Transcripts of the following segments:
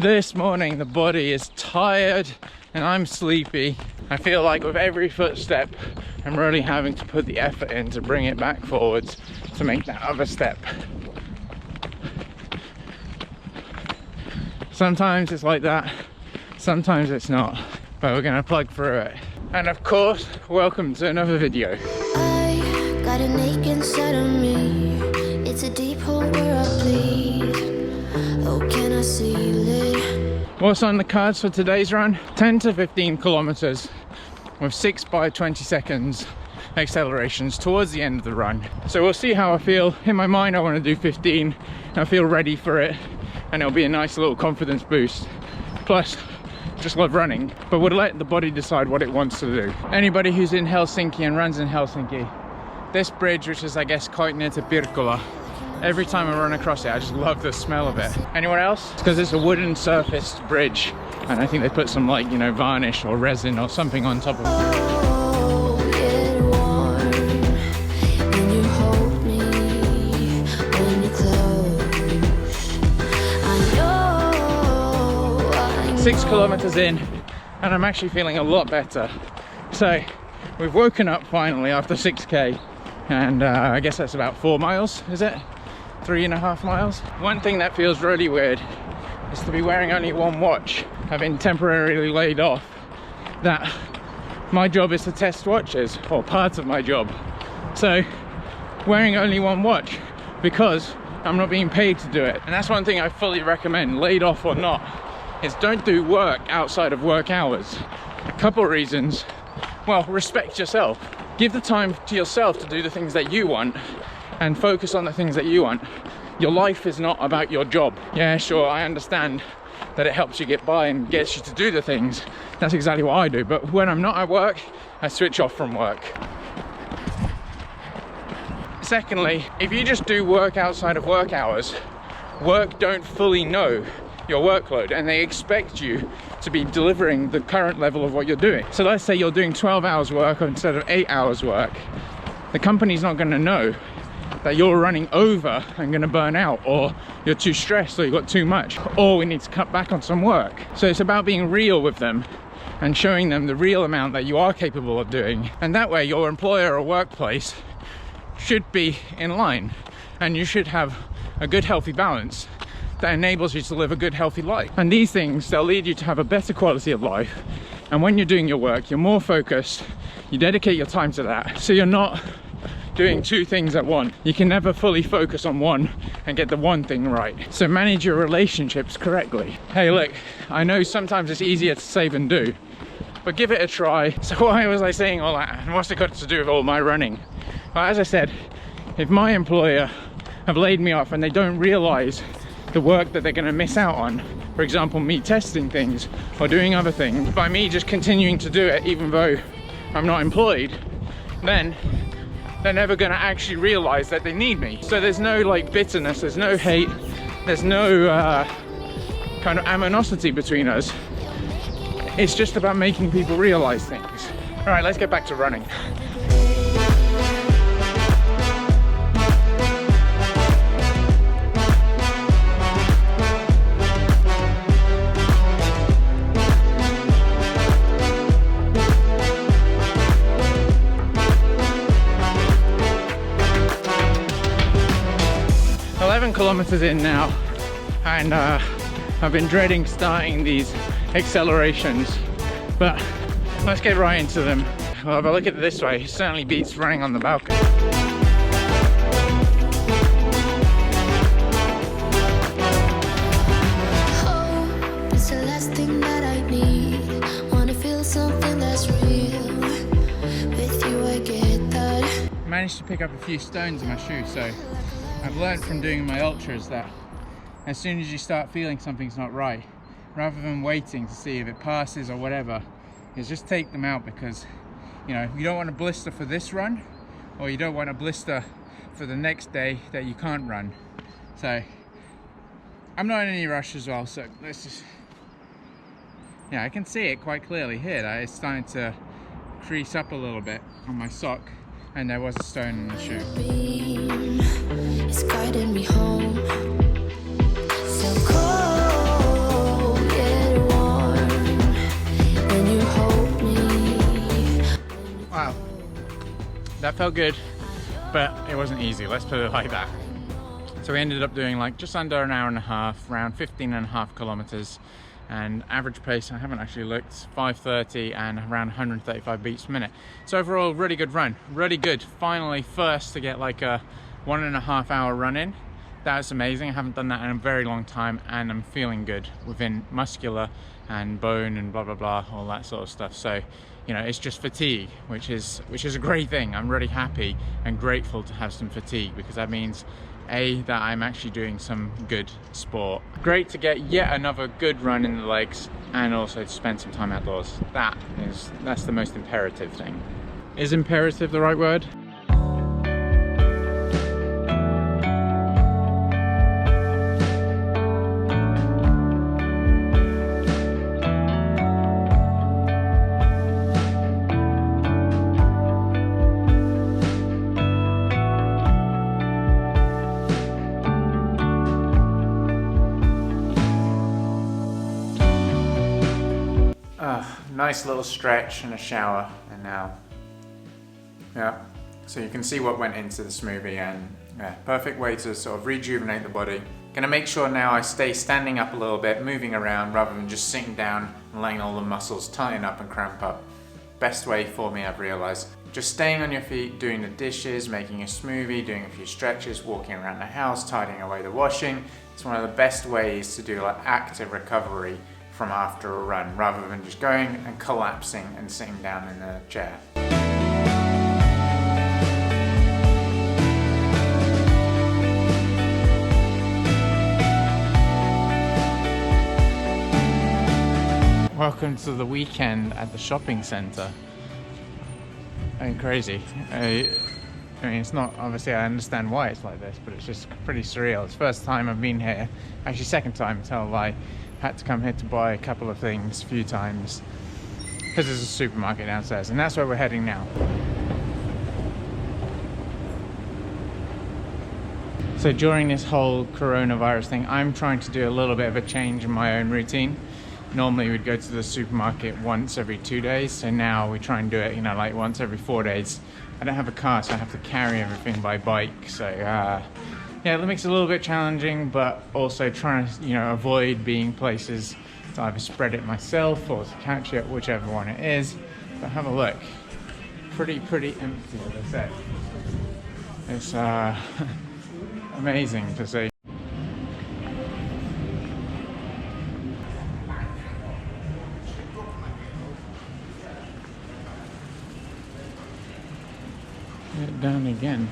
This morning the body is tired and I'm sleepy. I feel like with every footstep I'm really having to put the effort in to bring it back forwards to make that other step. Sometimes it's like that, sometimes it's not, but we're gonna plug through it. And of course, welcome to another video. I got an ache inside of me. It's a deep hole where I bleed. Oh, can I see it? What's on the cards for today's run? 10 to 15 kilometers with 6 by 20 seconds accelerations towards the end of the run. So we'll see how I feel. In my mind I want to do 15. I feel ready for it and it'll be a nice little confidence boost. Plus, just love running, but we'll let the body decide what it wants to do. Anybody who's in Helsinki and runs in Helsinki, this bridge, which is I guess quite near to Pirkkala, every time I run across it I just love the smell of it. Anyone else? It's because it's a wooden surfaced bridge and I think they put some, like, you know, varnish or resin or something on top of it. When you hold me, when you close, I know 6 kilometers in and I'm actually feeling a lot better. So we've woken up finally after 6k and I guess that's about 4 miles, is it? 3.5 miles. One thing that feels really weird is to be wearing only one watch. I've been temporarily laid off. That my job is to test watches, or part of my job. So wearing only one watch because I'm not being paid to do it. And that's one thing I fully recommend, laid off or not, is don't do work outside of work hours. A couple reasons. Well, respect yourself. Give the time to yourself to do the things that you want and focus on the things that you want. Your life is not about your job. Yeah, sure, I understand that it helps you get by and gets you to do the things. That's exactly what I do. But when I'm not at work, I switch off from work. Secondly, if you just do work outside of work hours, work don't fully know your workload and they expect you to be delivering the current level of what you're doing. So let's say you're doing 12 hours work instead of 8 hours work. The company's not going to know that you're running over and going to burn out, or you're too stressed, or you've got too much, or we need to cut back on some work. So it's about being real with them and showing them the real amount that you are capable of doing. And that way your employer or workplace should be in line and you should have a good healthy balance that enables you to live a good healthy life. And these things, they'll lead you to have a better quality of life. And when you're doing your work, you're more focused, you dedicate your time to that, so you're not doing two things at once. You can never fully focus on one and get the one thing right. So manage your relationships correctly. Hey look, I know sometimes it's easier to say than do, but give it a try. So why was I saying all that? And what's it got to do with all my running? Well, as I said, if my employer have laid me off and they don't realize the work that they're going to miss out on, for example me testing things or doing other things, by me just continuing to do it even though I'm not employed, then they're never going to actually realize that they need me. So there's no like bitterness, there's no hate, there's no kind of animosity between us. It's just about making people realize things. All right, let's get back to running. Kilometers in now, and I've been dreading starting these accelerations, but let's get right into them. Well, if I look at it this way, it certainly beats running on the balcony. Oh, it's the last thing that I need. Wanna feel something that's real. With you I get that. Managed to pick up a few stones in my shoe, so I've learned from doing my ultras that as soon as you start feeling something's not right, rather than waiting to see if it passes or whatever, is just take them out, because you know, you don't want to blister for this run, or you don't want to blister for the next day that you can't run. So I'm not in any rush as well, so let's just, yeah, I can see it quite clearly here that it's starting to crease up a little bit on my sock, and there was a stone in the shoe. It's guiding me home. So cold, Wow, that felt good, but it wasn't easy, let's put it like that. So we ended up doing like just under an hour and a half, around 15.5 kilometers, and average pace, I haven't actually looked, 5:30 and around 135 beats per minute. So overall, really good run, really good. Finally, first to get like a 1.5 hour run in. That's amazing. I haven't done that in a very long time, and I'm feeling good within muscular and bone and blah blah blah, all that sort of stuff. So, you know, it's just fatigue, which is a great thing. I'm really happy and grateful to have some fatigue, because that means that I'm actually doing some good sport. Great to get yet another good run in the legs, and also to spend some time outdoors. That's the most imperative thing. Is imperative the right word? Nice little stretch and a shower, and now, yeah, so you can see what went into the smoothie, and yeah, perfect way to sort of rejuvenate the body. Gonna make sure now I stay standing up a little bit, moving around, rather than just sitting down and letting all the muscles tighten up and cramp up. Best way for me, I've realized. Just staying on your feet, doing the dishes, making a smoothie, doing a few stretches, walking around the house, tidying away the washing. It's one of the best ways to do like active recovery from after a run, rather than just going and collapsing and sitting down in a chair. Welcome to the weekend at the shopping centre. I mean, crazy. I mean, it's not, obviously I understand why it's like this, but it's just pretty surreal. It's the first time I've been here, actually second time, tell a lie. Had to come here to buy a couple of things a few times, because there's a supermarket downstairs, and that's where we're heading now. So during this whole coronavirus thing, I'm trying to do a little bit of a change in my own routine. Normally we'd go to the supermarket once every 2 days, so now we try and do it, you know, like once every 4 days. I don't have a car, so I have to carry everything by bike, so yeah, that makes it a little bit challenging, but also trying to, you know, avoid being places to either spread it myself or to catch it, whichever one it is. But have a look. Pretty empty, as I said. It's amazing to see. Get down again.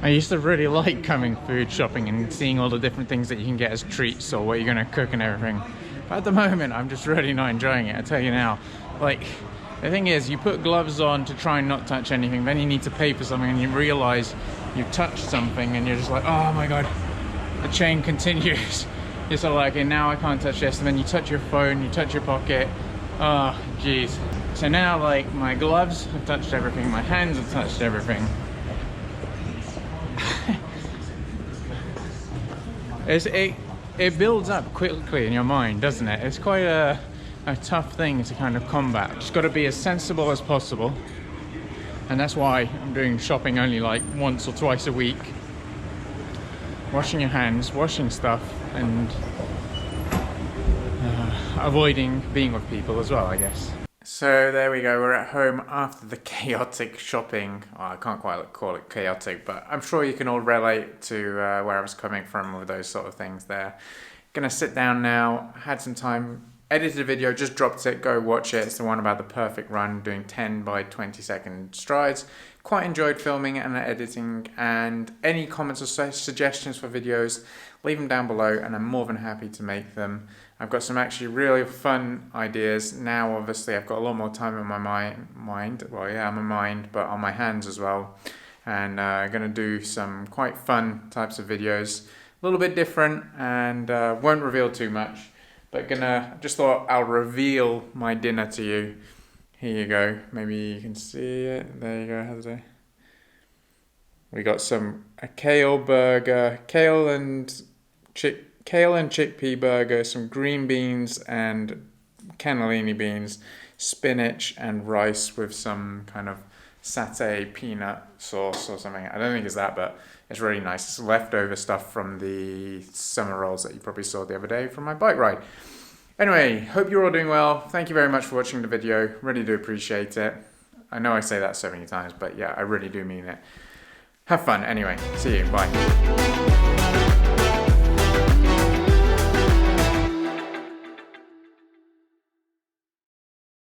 I used to really like coming food shopping and seeing all the different things that you can get as treats or what you're gonna cook and everything. But at the moment, I'm just really not enjoying it, I tell you now. Like, the thing is, you put gloves on to try and not touch anything, then you need to pay for something and you realize you've touched something and you're just like, oh my God, the chain continues. You're sort of like, okay, now I can't touch this, and then you touch your phone, you touch your pocket. Oh, geez. So now, like, my gloves have touched everything, my hands have touched everything. It builds up quickly in your mind, doesn't it? It's quite a tough thing to kind of combat. Just got to be as sensible as possible, and that's why I'm doing shopping only like once or twice a week. Washing your hands, washing stuff, and avoiding being with people as well, I guess. So there we go, we're at home after the chaotic shopping. Oh, I can't quite call it chaotic, but I'm sure you can all relate to where I was coming from with those sort of things there. Gonna sit down now, had some time, edited a video, just dropped it, go watch it. It's the one about the perfect run, doing 10 by 20 second strides. Quite enjoyed filming and editing, and any comments or suggestions for videos, leave them down below and I'm more than happy to make them. I've got some actually really fun ideas. Now obviously I've got a lot more time in my mind, well yeah, on my mind, but on my hands as well. And I'm gonna do some quite fun types of videos, a little bit different, and won't reveal too much, but just thought I'll reveal my dinner to you. Here you go, maybe you can see it, there you go, how's it? We got a kale burger, kale and kale and chickpea burger, some green beans and cannellini beans, spinach and rice with some kind of satay peanut sauce or something. I don't think it's that, but it's really nice. It's leftover stuff from the summer rolls that you probably saw the other day from my bike ride. Anyway, hope you're all doing well. Thank you very much for watching the video. Really do appreciate it. I know I say that so many times, but yeah, I really do mean it. Have fun anyway. See you. Bye.